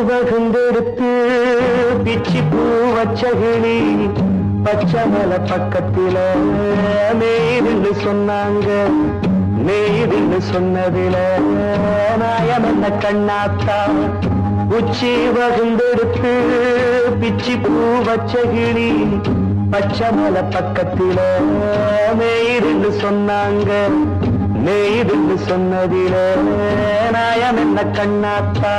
வகுந்தெடுத்து பிச்சி பூ வச்சகிளி பச்சமல பக்கத்தில மேய்துன்னு சொன்னாங்க. மேய்துன்னு சொன்னதில நாயம் என்ன கண்ணாத்தா. உச்சி வகுந்தெடுத்து பிச்சி பூ வச்சகிளி பச்சமல பக்கத்தில மேய்துன்னு சொன்னாங்க. மேய்துன்னு சொன்னதில நாயம் என்ன கண்ணாத்தா.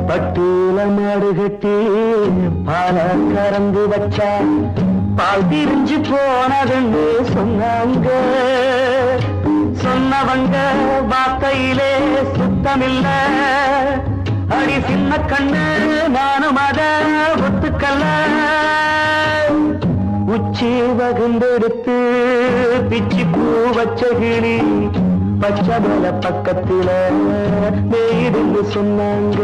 பட்டியல மாடு கட்டி பால கறந்து வச்சா பால் திரிஞ்சு போனதுன்னு சொன்னாங்க. சொன்னவங்க வார்த்தையிலே சுத்தமில்ல. அடி சின்ன கண்ணு நானும் அத ஒத்துக்கல்ல. உச்சி வகுந்தெடுத்து பிச்சி பூ வச்ச கிளி பச்சமல பக்கத்தில மேய்துன்னு சொன்னாங்க.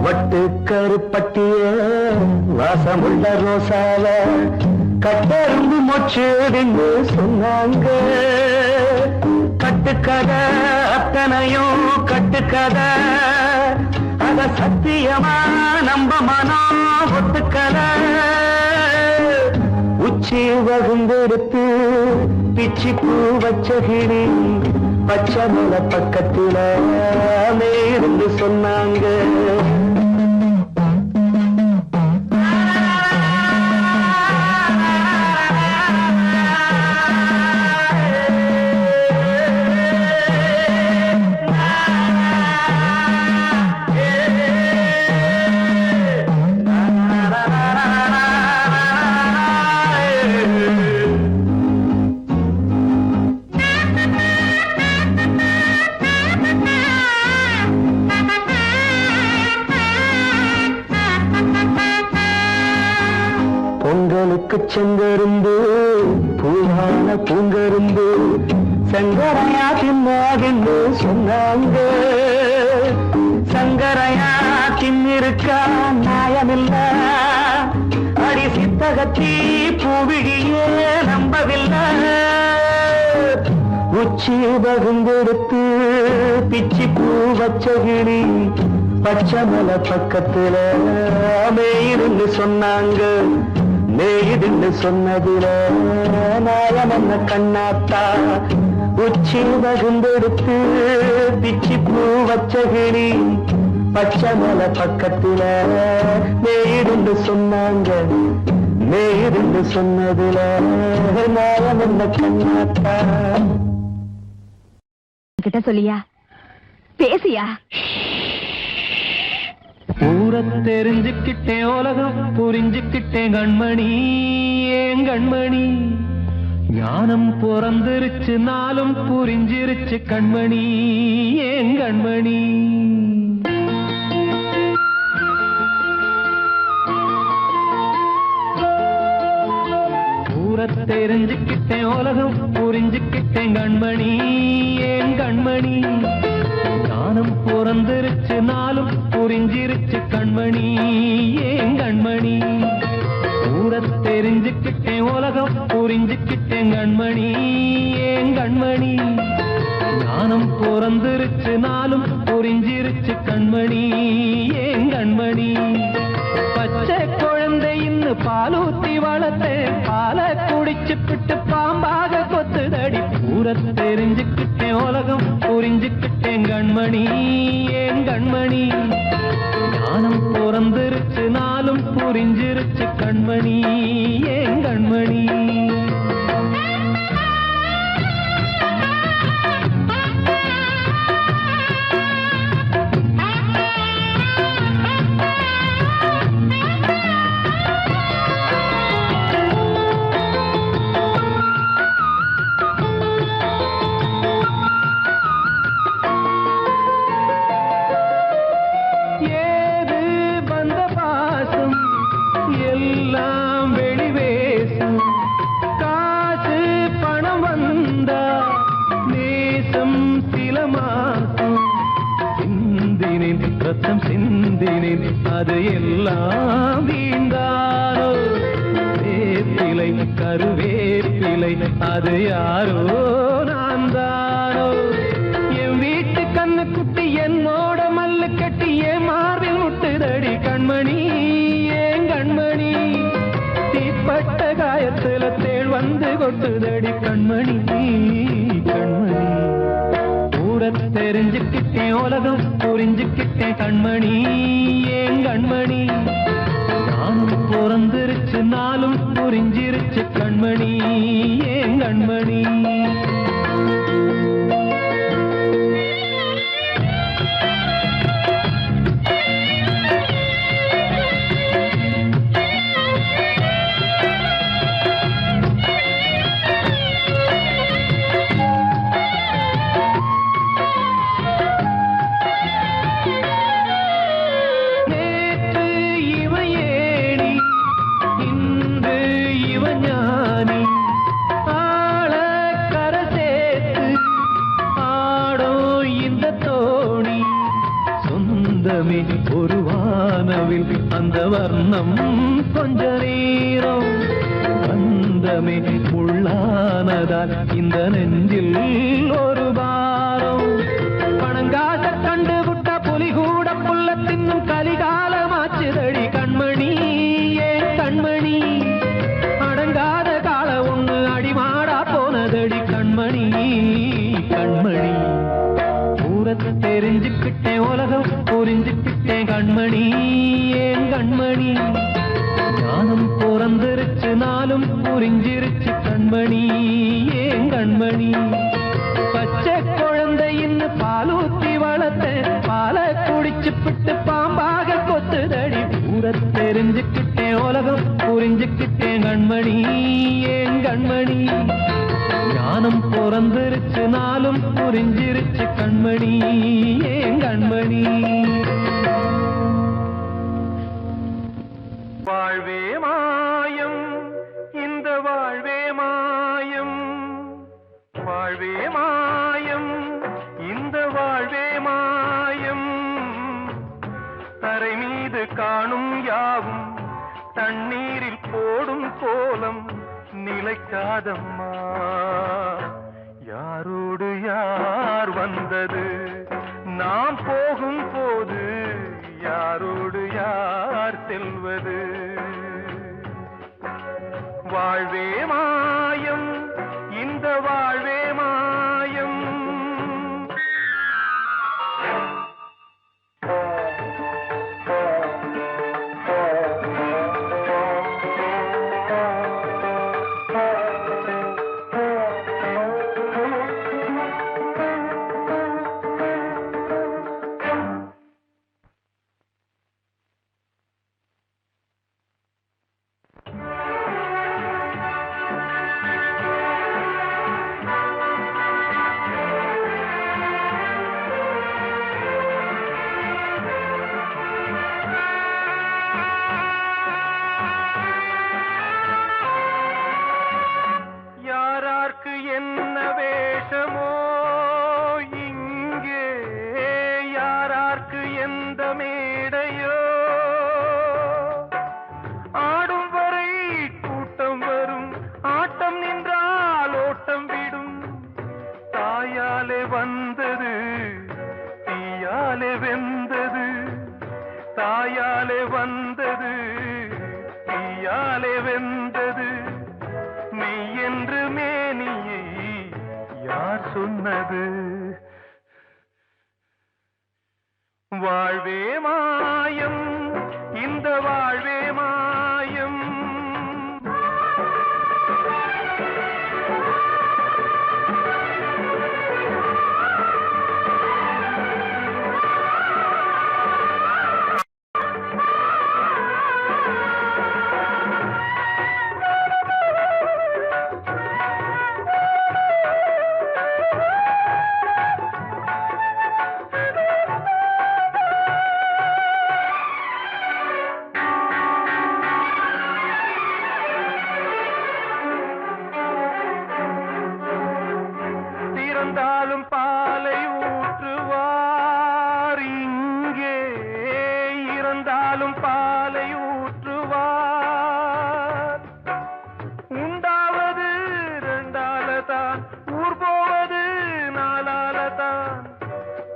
வட்டு கருப்பட்டிய வாசமுள்ள ரோசால கட்டெரும்பு மொச்சுன்னு சொன்னாங்க. கட்டுக்கதை அத்தனையும் கட்டுக்கதை. அத சத்தியமா நம்ப மனம் ஒத்துக்கதை. உச்சி வகுந்தெடுத்து பிச்சி பூ வச்ச கிளி பச்சமல பக்கத்தில மேய்துன்னு சொன்னாங்க. பொங்கலுக்கு செங்கரும்பு பூவான பூங்கரும்பு சங்கரையா தின்னாகின்னு சொன்னாங்க. சங்கரையா தின்னிருக்கா நியாயமில்ல. அடி சித்தகத்தி பூவிழியே நம்பவில்லை. உச்சி வகுந்தெடுத்து பிச்சி பூ வச்ச கிளி பச்சமல பக்கத்தில மேய்துன்னு சொன்னாங்க. மேய்துன்னு சொன்னதில நாயம் என்ன கண்ணாத்தா. உச்சி வகுந்தெடுத்து பிச்சி பூ வச்ச கிளி பச்சமல பக்கத்தில மேய்துன்னு சொன்னாங்க. மேய்துன்னு சொன்னதில நாயம் என்ன கண்ணாத்தா. கிட்ட சொல்லியா பேசியா? ஊர தெரிஞ்சுக்கிட்டேன் உலகம் புரிஞ்சுக்கிட்டேன் கண்மணி. ஏன் கண்மணி ஞானம் பிறந்திருச்சு நாளும் புரிஞ்சிருச்சு கண்மணி. ஏன் கண்மணி ஊர தெரிஞ்சுக்கிட்டேன் உலகம் புரிஞ்சுக்கிட்டேன் கண்மணி ஏன் கண்மணி ஞானம் பிறந்திருச்சு நாளும் புரிஞ்சிருச்சு கண்மணி ஏன் கண்மணி தெரிஞ்சுக்கிட்டேன் உலகம் புரிஞ்சுக்கிட்டேன் கண்மணி ஏன் கண்மணி ஞானம் பிறந்திருச்சு நாளும் புரிஞ்சிருச்சு கண்மணி ஏன் கண்மணி பச்சை குழந்தை இன்னும் பாலூத்தி வளர்த்தேன் பாலை குடிச்சு பிட்டு பாம்பாக கொத்துதடி தெரிஞ்சுக்கிட்டேன் உலகம் புரிஞ்சுக்கிட்டேன் கண்மணி ஏன் கண்மணி ஞானம் பிறந்திருச்சு நாளும் புரிஞ்சிருச்சு கண்மணி ஏன் கண்மணி சிந்தினேன் அது எல்லாம் வீண்டாரோ வேப்பிலை கருவேப்பிலை அது யாரோ நான் தானோ என் வீட்டு கண்ணு குட்டி என்னோட மல்லு கட்டி என் மார்பில் முட்டுதடி கண்மணி ஏன் கண்மணி தீப்பட்ட காயத்துல தேள் வந்து கொட்டுதடி கண்மணி கண்மணி தெரிஞ்சுக்கிட்டேன் உலகம் புரிஞ்சுக்கிட்டேன் கண்மணி ஏன் கண்மணி ஞானம் பிறந்திருச்சு நாளும் புரிஞ்சிருச்சு கண்மணி ஏன் கண்மணி ஒரு வானவில் அந்த வர்ணம் கொஞ்ச நேரம் பந்தமே உள்ளானதால் இந்த நெஞ்சில் ஒரு பாரம் பணங்காச கண்டு விட்ட புலி கூட புல்ல தின்னும் கலிகாலமாச்சுதடி கண்மணி ஏன் கண்மணி அடங்காத கால ஒண்ணு அடிமாடா போனதடி கண்மணி கண்மணி தெரிஞ்சுக்கிட்டேன் உலகம் புரிஞ்சுக்கிட்டேன் கண்மணி ஏன் கண்மணி ஞானம் பிறந்திருச்சு நாளும் புரிஞ்சிருச்சு கண்மணி ஏன் கண்மணி பச்சை குழந்தை இன்னும் பாலூத்தி வளர்த்தேன் பாலை குடிச்சு பிட்டு பாம்பாக கொத்துதடி தெரிஞ்சுக்கிட்டேன் உலகம் புரிஞ்சுக்கிட்டேன் கண்மணி ஏன் கண்மணி ஞானம் பிறந்திருச்சு நாளும் புரிஞ்சிருச்சு கண்மணி ஏன் கண்மணி வாழ்வே மாயம் இந்த வாழ்வே மாயம் வாழ்வே மாயம் இந்த வாழ்வே மாயம் தரை மீது காணும் யாவும் தண்ணீரில் போடும் கோலம் நிலைக்காதம்மா யாரோடு யார் வந்தது நாம் போகும் போது யாரோடு யார் செல்வது வாழ்வே மாயம் இந்த வாழ்வே மாயம் தாயாலே வந்தது தீயாலே வெந்தது, தாயாலே வந்தது தீயாலே வெந்தது, மெய் என்று மேனியை யார் சொன்னது? வாழ்வே மாயம், இந்த வாழ்வே மாயம். இறந்தாலும் பாலை ஊற்றுவார் இங்கே, இறந்தாலும் பாலை ஊற்றுவார். உண்டாவது ரெண்டாலதான், ஊர் போவது நாலாலதான்.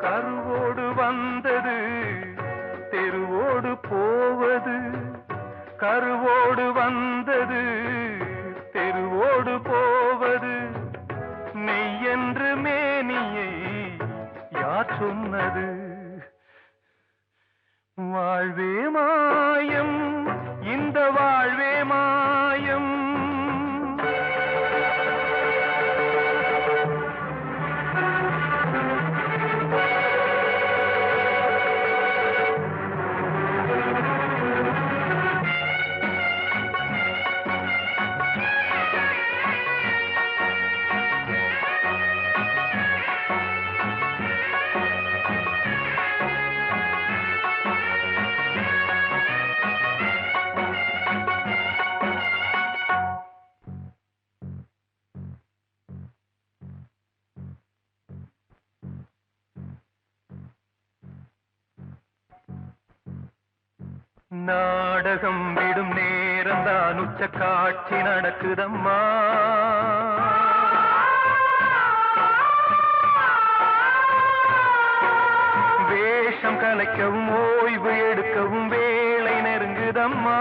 கருவோடு வந்தது தெருவோடு போவது, கருவோடு வந்தது தெருவோடு போவது, மெய் என்று மேனியை யார் சொன்னது? வாழ்வே மாயம், இந்த வாழ்வே மாயம். நாடகம் விடும் நேரம்தான் உச்ச காட்சி நடக்குதம்மா. வேஷம் கலைக்கவும் ஓய்வு எடுக்கவும் வேளை நெருங்குதம்மா.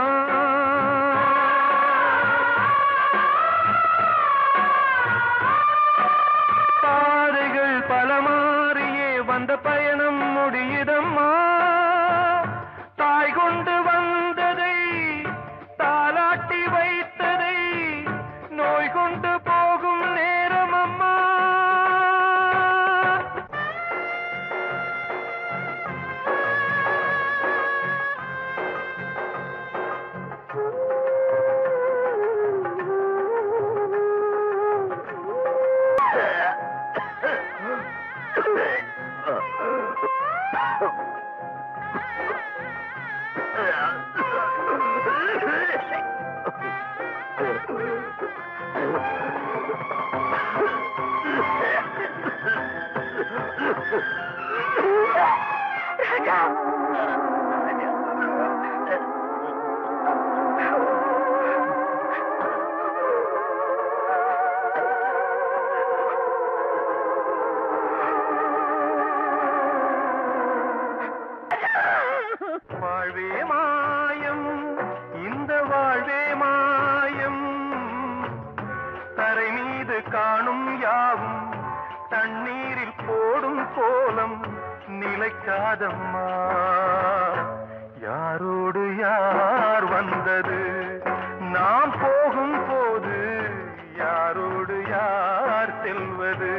பாதைகள் பல மாறியே வந்த பயணம் முடியுதம்மா. தாய் கொண்டு வந்ததை தாலாட்டி வைத்ததை நோய் கொண்டு போகும் நேரம் அம்மா. வாழ்வே மாயம், இந்த வாழ்வே மாயம். தரை மீது காணும் யாவும் தண்ணீரில் போடும் கோலம் நிலைக்காதம்மா. யாரோடு யார் வந்தது நாம் போகும் போது, யாரோடு யார் செல்வது?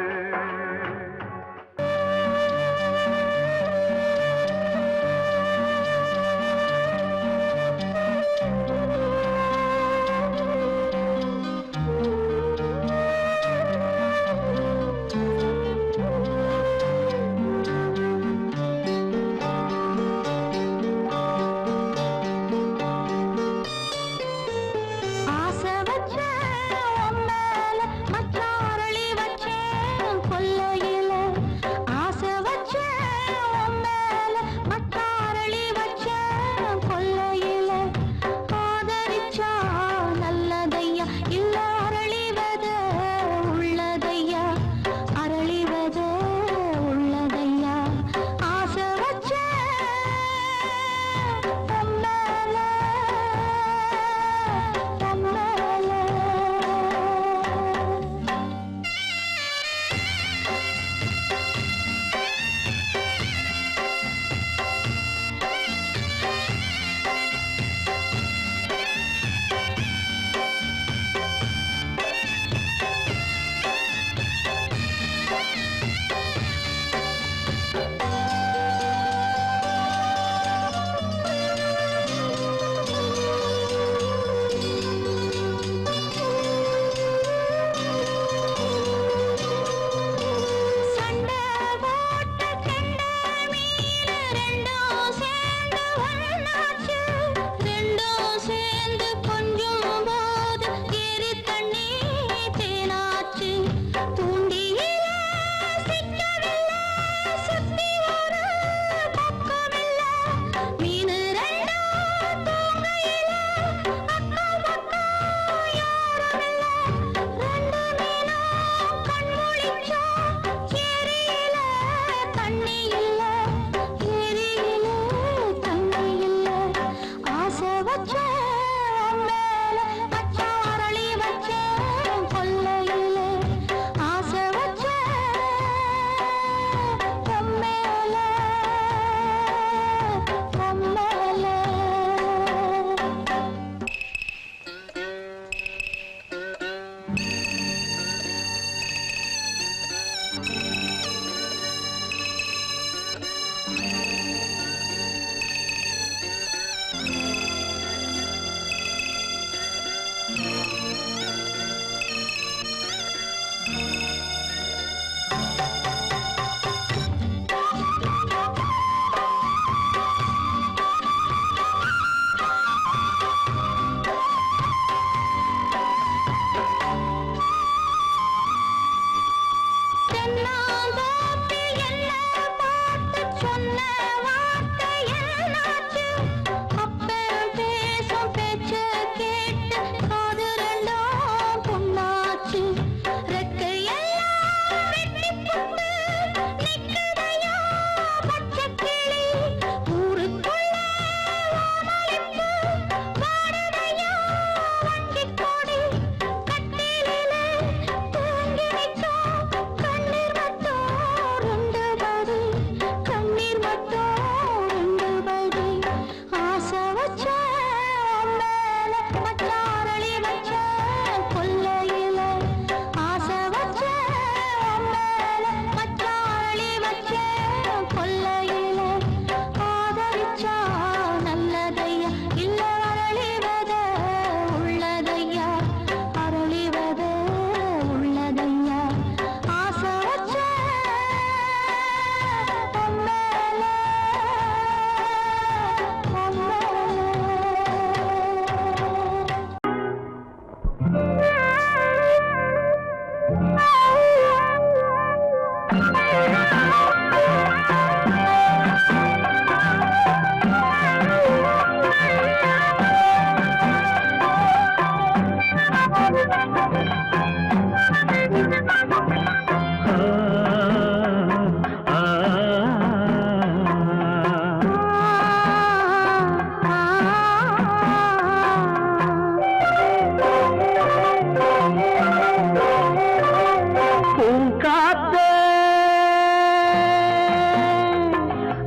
காத்தே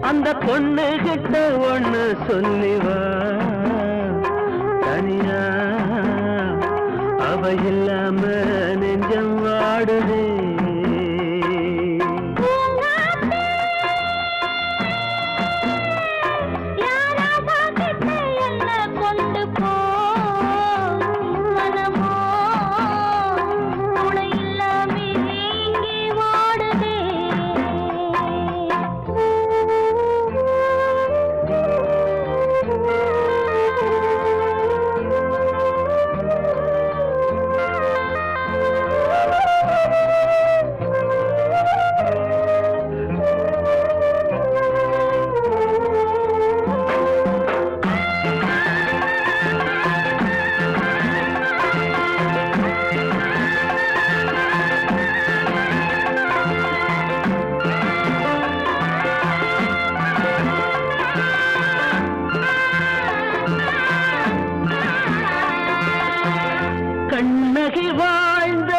அந்த பொண்ணு கிட்ட ஒண்ணு சொல்லிவா தனியா அவ இல்லாம நெஞ்சம் வாடுதே கண்ணகி வாழ்ந்த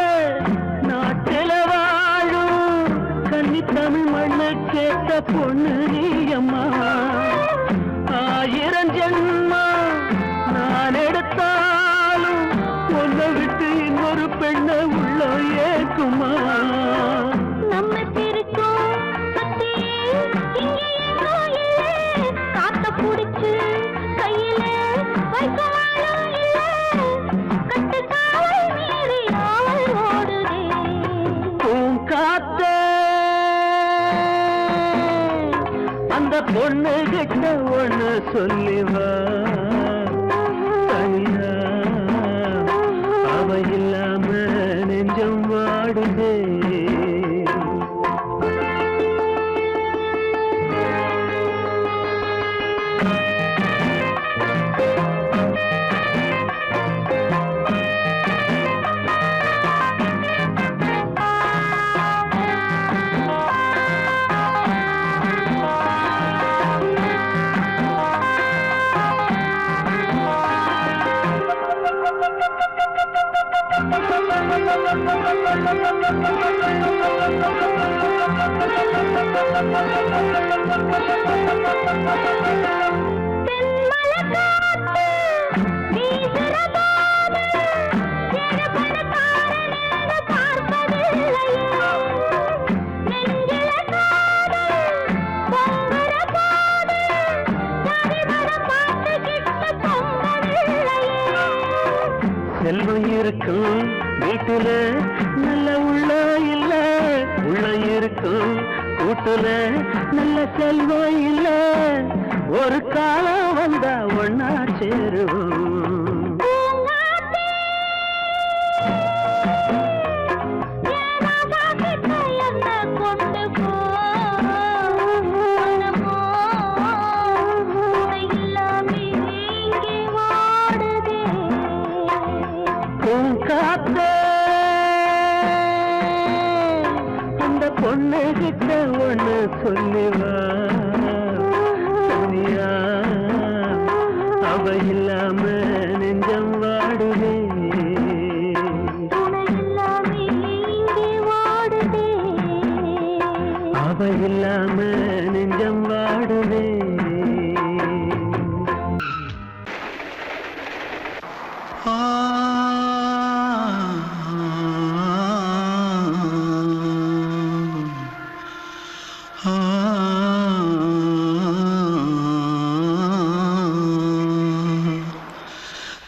நாட்டில வாழும் கன்னி தமிழ் மண்ணு கேட்ட பொண்ணு நீயம்மா 1000 ஜென்மா நான் எடுத்தாலும் ஒன்ன விட்டு இன்னொரு பெண்ண உள்ள ஏக்குமா நம்ம திருக்கும் காத்த புடிச்சு கையில வைக்கவாலும் அந்த பொண்ணு கிட்ட ஒண்ணு சொல்லிவா தனியா அவ இல்லாம நெஞ்சம் வாடுதே செல்வம் இருக்கும் வீட்டுல நல்ல உள்ள இல்ல உள்ள இருக்கும் கூட்டுல நல்ல செல்வம் இல்ல ஒரு காலம் வந்தா ஒன்னா சேருவோம் பொண்ணு கிட்ட ஒண்ணு சொல்லிவா தனியா அவ இல்லாம நெஞ்சம் வாடுதே அவ இல்லாம நெஞ்சம் வாடுதே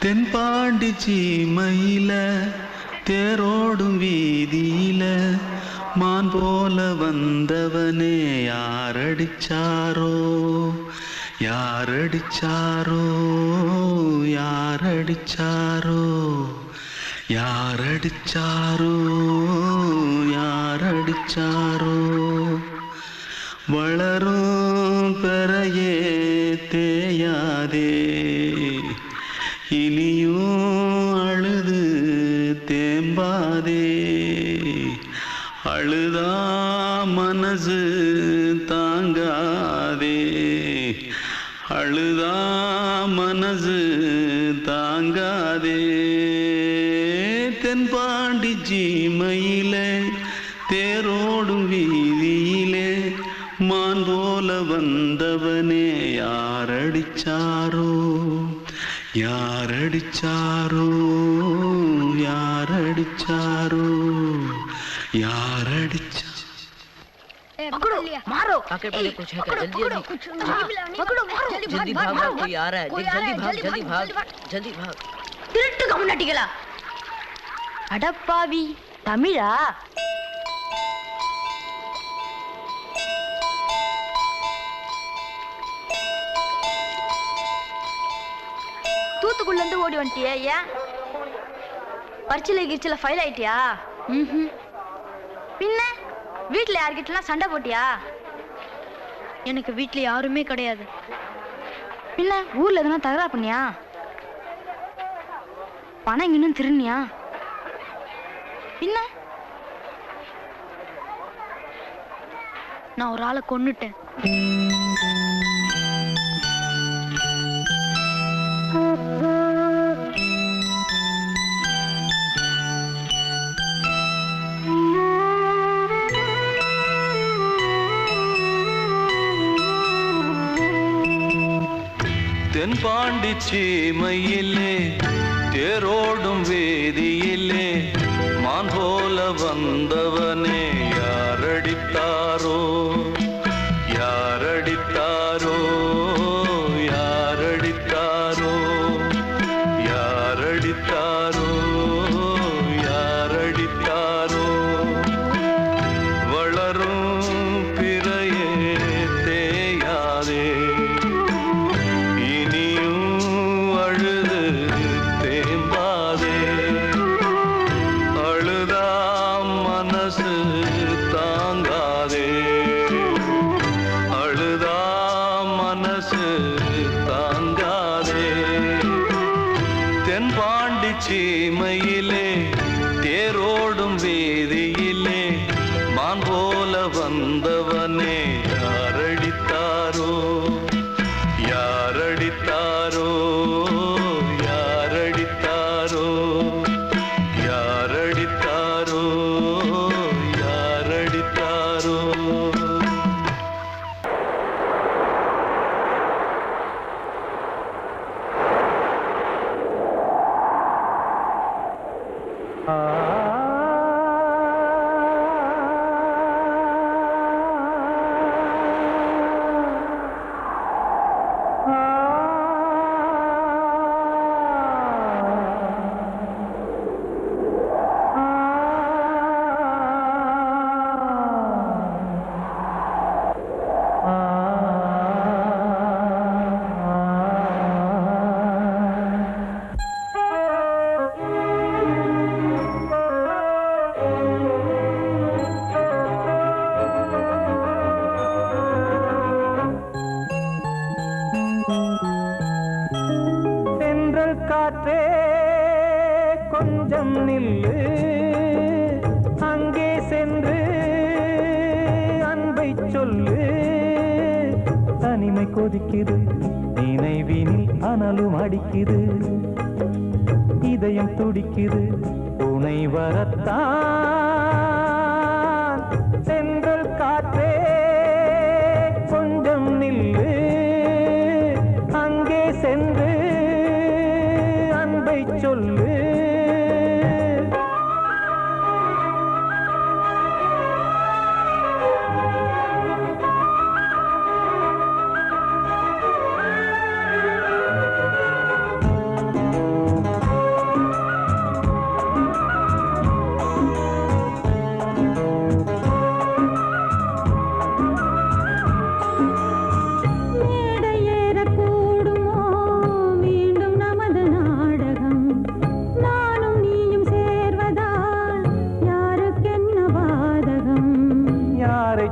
தென்பாண்டி சீமையில தேரோடும் வீதியில மான் போல வந்தவனே யாரடிச்சாரோ யாரடிச்சாரோ யாரடிச்சாரோ யாரடிச்சாரோ யாரடிச்சாரோ வளரும் பெறையே தேயாதே இனியும் அழுது தேம்பாதே அழுதா மனசு தாங்காதே அழுதா மனசு தாங்காதே தென்பாண்டி சீமையிலே தேரோடு தேரோடும் வீதியிலே மான் போல வந்தவனே யாரடிச்சாரோ யாரடிச்சாரோ யாரடிச்சாரோ யாரடிச்சா पकड़ो मारो आके पहले कुछ है क्या? जल्दी पकड़ो मारो जल्दी भाग भाग, कोई आ रहा है। जल्दी भाग திருட்டு கம்முனட்டிகளா அடப்பாவி தமிழா தூத்துக்குள்ள இருந்து ஓடி வந்துட்டியா? ஏன் பரிச்சையில கிரிச்சில ஃபைல் ஆயிட்டியா? பின்ன வீட்டுல யார்கிட்டலாம் சண்டை போட்டியா? எனக்கு வீட்டுல யாருமே கிடையாது. பின்ன ஊர்ல எதுனா தகராறு பண்ணியா? பணம் இன்னும் திருநியா? பின்ன நான் ஒரு ஆளை கொன்னுட்டேன். தென்பாண்டி சீமையிலே தேரோடும் வேதியிலே மான் போல வந்தவனே யாரடித்தாரோ யாரடித்தாரோ யாரடித்தாரோ யாரடித்தாரோ யாரடித்தாரோ வளரும் பிறையே தேயாதே சீமையிலே தேரோடும் வேதியிலே மான் போல வந்தவனே யாரடித்தாரோ யாரடித்தாரோ யாரடித்தாரோ யாரடித்தாரோ யாரடித்தாரோ காற்றே கொஞ்சம் நில்லு, அங்கே சென்று அன்பை சொல்லு. தனிமை கொதிக்குது நினைவினில் அனலும் அடிக்குது, இதயம் துடிக்குது துணை வரத்தான். சென்றல் காற்றே கொஞ்சம் நில்லு, அங்கே சென்று அன்பை சொல்லு.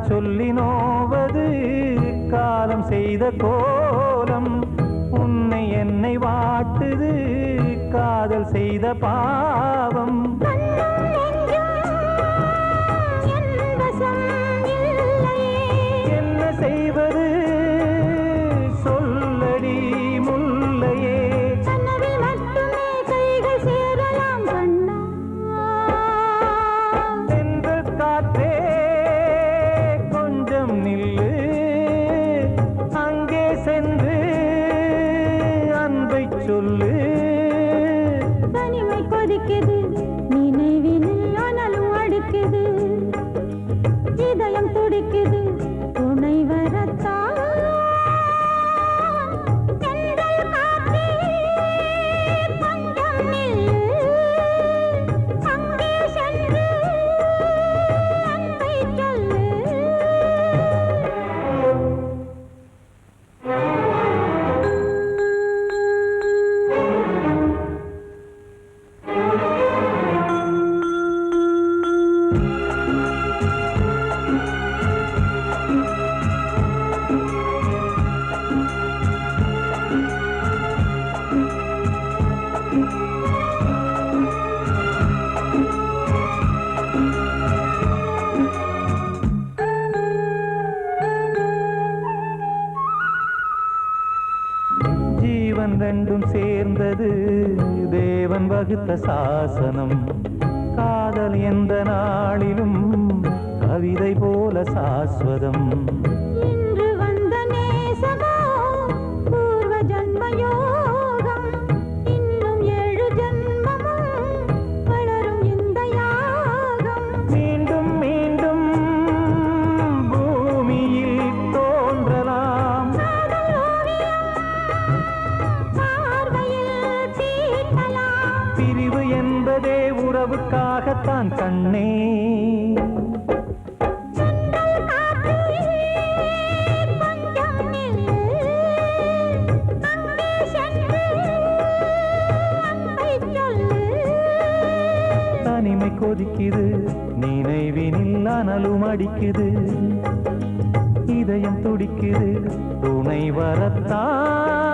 சொல்லி நோவது காலம் செய்த கோலம், உன்னை என்னை வாட்டுது காதல் செய்த பாவம். என்ன செய்வது சொல்லடி முல்லையே, சென்று காற்றே கொஞ்சம் நில்லு அங்கே சென்று அன்பை சொல்லு தனிமை கொதிக்குது நினைவினில் அனலும் அடிக்குது இதயம் துடிக்குது துணை வரத்தான் தென்றல் காற்றே கொஞ்சம் நில்லு அங்கே சென்று அன்பை சொல்லு ஜீவன் ரெண்டும் சேர்ந்தது தேவன் வகுத்த சாசனம் காதல் எந்த நாளிலும் கவிதை போல சாஸ்வதம் இன்று வந்த நேசமோ பூர்வ ஜன்ம யோகம் இன்னும் 7 ஜன்மமும் வளரும் இந்த யாகம் மீண்டும் மீண்டும் பூமியில் தோன்றலாம் காதல் ஓவியம் பார்வையில் தீட்டலாம் பிரிவு என்பதே உறவுக்காகத்தான் கண்ணே தென்றல் காற்றே கொஞ்சம் நில்லு அங்கே சென்று அன்பை சொல்லு தனிமை கொதிக்குது நினைவினில் அனலும் அடிக்குது இதயம் துடிக்குது துணை வரத்தான்